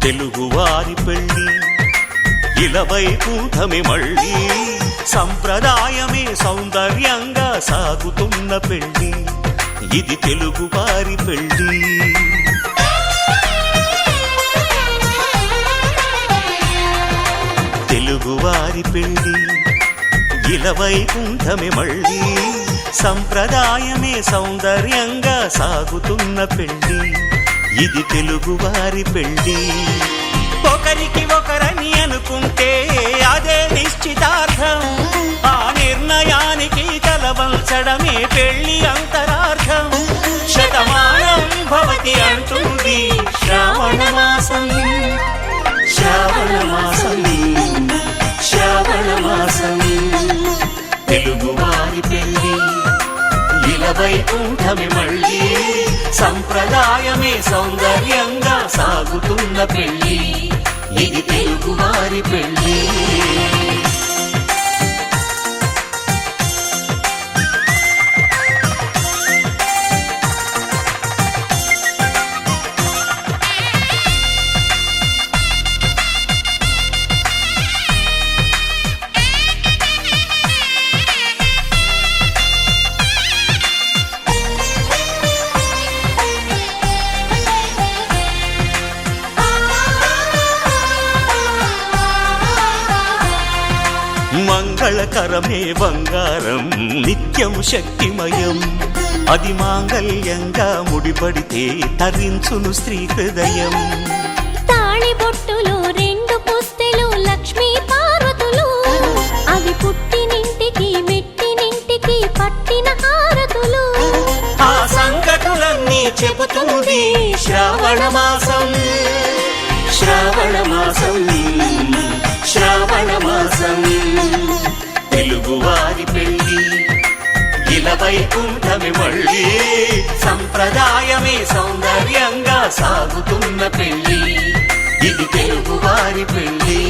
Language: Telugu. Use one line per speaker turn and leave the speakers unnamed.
తెలుగువారి పెళ్ళి ఇలవైకుంఠమే మళ్ళీ సంప్రదాయమే సౌందర్యంగా సాగుతున్న పెళ్ళి ఇది తెలుగువారి పెళ్ళి తెలుగువారి పెళ్ళి ఇలవైకుంఠమే మళ్ళీ సంప్రదాయమే సౌందర్యంగా సాగుతున్న పెళ్ళి ఇది తెలుగువారి పెళ్ళి ఒకరికి ఒకరని అనుకుంటే అదే నిశ్చితార్థం ఆ నిర్ణయానికి తలవంచడమే పెళ్లి అంతరార్థం శతమానం భవతి అంటుంది శ్రావణ మాసం శ్రావణ మాసం శ్రావణ మాసం తెలుగువారి పెళ్ళి ఇలవైకుంఠమే మళ్ళీ సంప్రదాయమే సౌందర్యంగా సాగుతున్న పెళ్ళి ఇది తెలుగువారి పెళ్ళి మంగళకరమే బంగారం నిత్యం శక్తిమయం అది మాంగళ్యంగా ముడిపడితే తరించును స్త్రీ హృదయం
తాళిబొట్టులు రెండు పుస్తెలు లక్ష్మీ పార్వతులు అవి పుట్టినింటికి మెట్టినింటికి పట్టిన హారతులు
ఆ సంగతులన్నీ చెబుతుంది శ్రావణ మాసం శ్రావణ మాసం శ్రావణ మాసం తెలుగువారి పెళ్ళి ఇలవైకుంఠమే మళ్ళీ సంప్రదాయమే సౌందర్యంగా సాగుతున్న పెళ్ళి ఇది తెలుగువారి పెళ్ళి